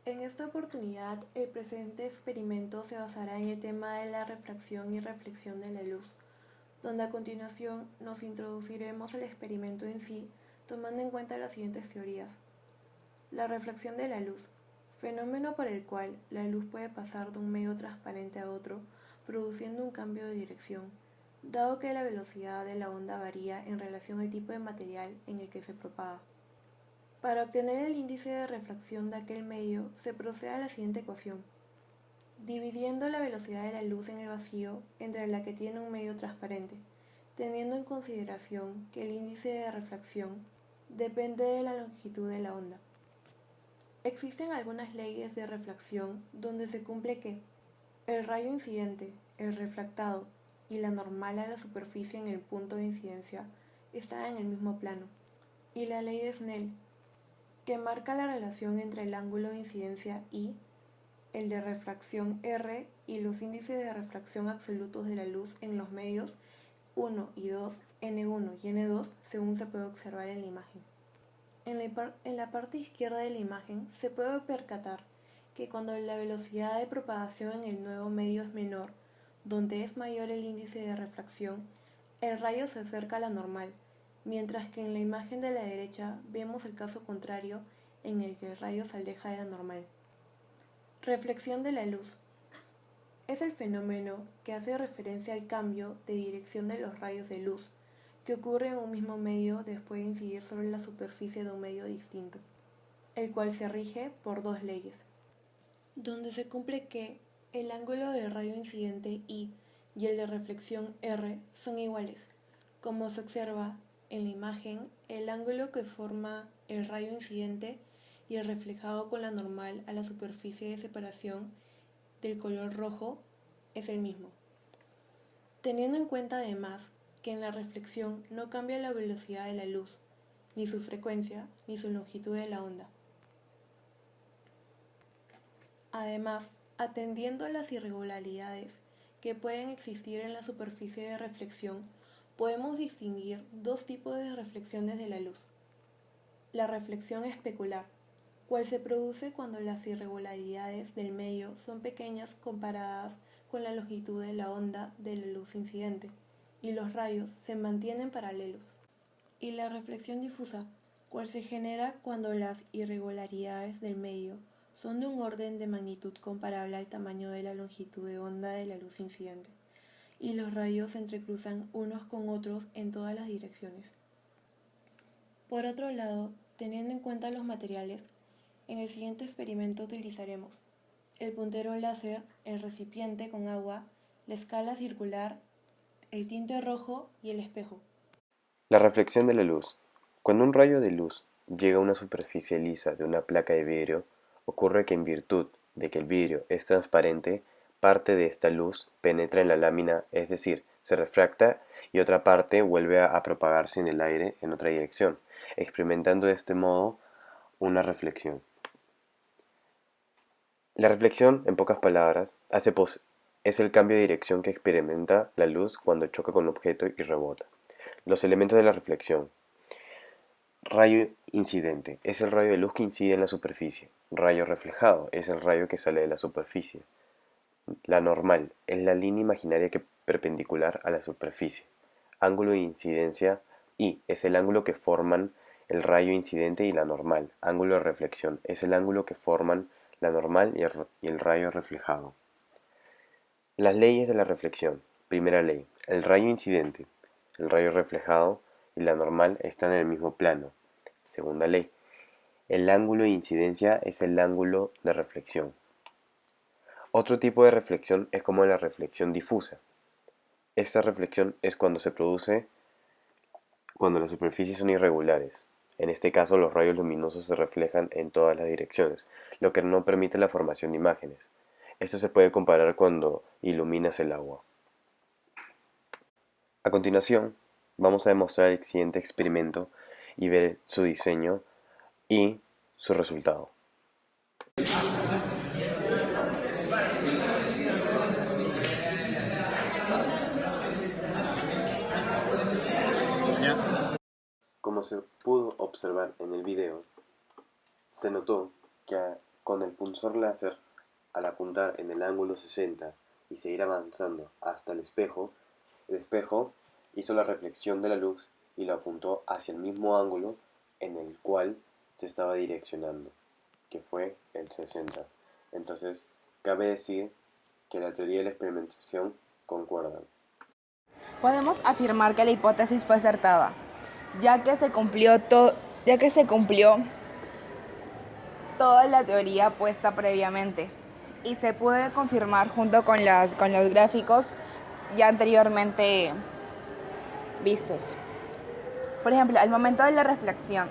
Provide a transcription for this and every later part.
En esta oportunidad, el presente experimento se basará en el tema de la refracción y reflexión de la luz, donde a continuación nos introduciremos al experimento en sí, tomando en cuenta las siguientes teorías. La reflexión de la luz, fenómeno por el cual la luz puede pasar de un medio transparente a otro, produciendo un cambio de dirección, dado que la velocidad de la onda varía en relación al tipo de material en el que se propaga. Para obtener el índice de refracción de aquel medio, se procede a la siguiente ecuación, dividiendo la velocidad de la luz en el vacío entre la que tiene un medio transparente, teniendo en consideración que el índice de refracción depende de la longitud de la onda. Existen algunas leyes de refracción donde se cumple que el rayo incidente, el refractado y la normal a la superficie en el punto de incidencia están en el mismo plano, y la ley de Snell, que marca la relación entre el ángulo de incidencia I, el de refracción R y los índices de refracción absolutos de la luz en los medios 1 y 2, N1 y N2, según se puede observar en la imagen. En la parte izquierda de la imagen se puede percatar que cuando la velocidad de propagación en el nuevo medio es menor, donde es mayor el índice de refracción, el rayo se acerca a la normal, mientras que en la imagen de la derecha vemos el caso contrario en el que el rayo se aleja de la normal. Reflexión de la luz. Es el fenómeno que hace referencia al cambio de dirección de los rayos de luz, que ocurre en un mismo medio después de incidir sobre la superficie de un medio distinto, el cual se rige por dos leyes, donde se cumple que el ángulo del rayo incidente I y el de reflexión R son iguales. Como se observa en la imagen, el ángulo que forma el rayo incidente y el reflejado con la normal a la superficie de separación del color rojo es el mismo. Teniendo en cuenta además que en la reflexión no cambia la velocidad de la luz, ni su frecuencia, ni su longitud de la onda. Además, atendiendo a las irregularidades que pueden existir en la superficie de reflexión, podemos distinguir dos tipos de reflexiones de la luz. La reflexión especular, cual se produce cuando las irregularidades del medio son pequeñas comparadas con la longitud de la onda de la luz incidente, y los rayos se mantienen paralelos. Y la reflexión difusa, cual se genera cuando las irregularidades del medio son de un orden de magnitud comparable al tamaño de la longitud de onda de la luz incidente, y los rayos se entrecruzan unos con otros en todas las direcciones. Por otro lado, teniendo en cuenta los materiales, en el siguiente experimento utilizaremos el puntero láser, el recipiente con agua, la escala circular, el tinte rojo y el espejo. La reflexión de la luz. Cuando un rayo de luz llega a una superficie lisa de una placa de vidrio, ocurre que en virtud de que el vidrio es transparente, parte de esta luz penetra en la lámina, es decir, se refracta y otra parte vuelve a propagarse en el aire en otra dirección, experimentando de este modo una reflexión. La reflexión, en pocas palabras, es el cambio de dirección que experimenta la luz cuando choca con un objeto y rebota. Los elementos de la reflexión. Rayo incidente es el rayo de luz que incide en la superficie. Rayo reflejado es el rayo que sale de la superficie. La normal es la línea imaginaria que perpendicular a la superficie. Ángulo de incidencia I es el ángulo que forman el rayo incidente y la normal. Ángulo de reflexión es el ángulo que forman la normal y el rayo reflejado. Las leyes de la reflexión. Primera ley. El rayo incidente, el rayo reflejado y la normal están en el mismo plano. Segunda ley. El ángulo de incidencia es el ángulo de reflexión. Otro tipo de reflexión es como la reflexión difusa. Esta reflexión es cuando se produce cuando las superficies son irregulares. En este caso, los rayos luminosos se reflejan en todas las direcciones, lo que no permite la formación de imágenes. Esto se puede comparar cuando iluminas el agua. A continuación, vamos a demostrar el siguiente experimento y ver su diseño y su resultado. Como se pudo observar en el video, se notó que Con el punzón láser, al apuntar en el ángulo 60 y seguir avanzando hasta el espejo hizo la reflexión de la luz y lo apuntó hacia el mismo ángulo en el cual se estaba direccionando, que fue el 60. Entonces, cabe decir que la teoría de la experimentación concuerdan. Podemos afirmar que la hipótesis fue acertada, ya que se cumplió toda la teoría puesta previamente y se pudo confirmar junto con los gráficos ya anteriormente vistos. Por ejemplo, al momento de la reflexión,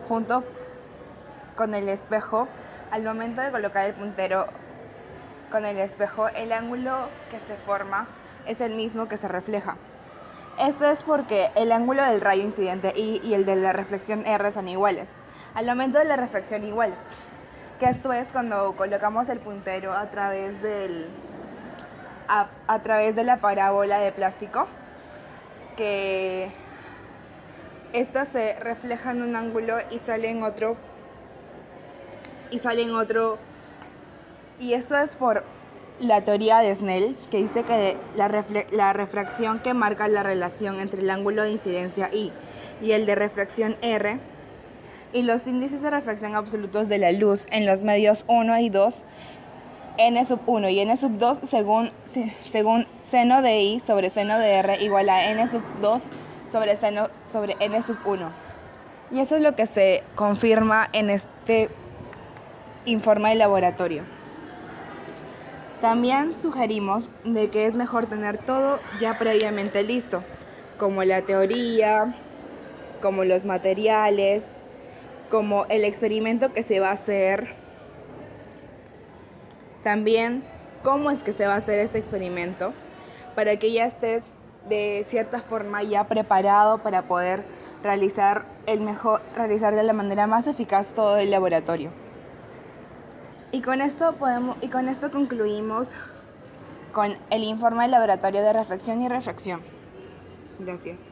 junto con el espejo, al momento de colocar el puntero con el espejo, el ángulo que se forma es el mismo que se refleja. Esto es porque el ángulo del rayo incidente I y el de la reflexión R son iguales. Al momento de la reflexión igual, que esto es cuando colocamos el puntero a través de la parábola de plástico, que esta se refleja en un ángulo y sale en otro, y esto es por la teoría de Snell, que dice que la refracción que marca la relación entre el ángulo de incidencia I y el de refracción R y los índices de refracción absolutos de la luz en los medios 1 y 2, n sub 1 y n sub 2 según seno de I sobre seno de R igual a n sub 2 sobre seno sobre n sub 1. Y esto es lo que se confirma en este informe de laboratorio. También sugerimos de que es mejor tener todo ya previamente listo, como la teoría, como los materiales, como el experimento que se va a hacer. También cómo es que se va a hacer este experimento, para que ya estés de cierta forma ya preparado para poder realizar de la manera más eficaz todo el laboratorio. Y con esto concluimos con el informe del laboratorio de reflexión y refracción. Gracias.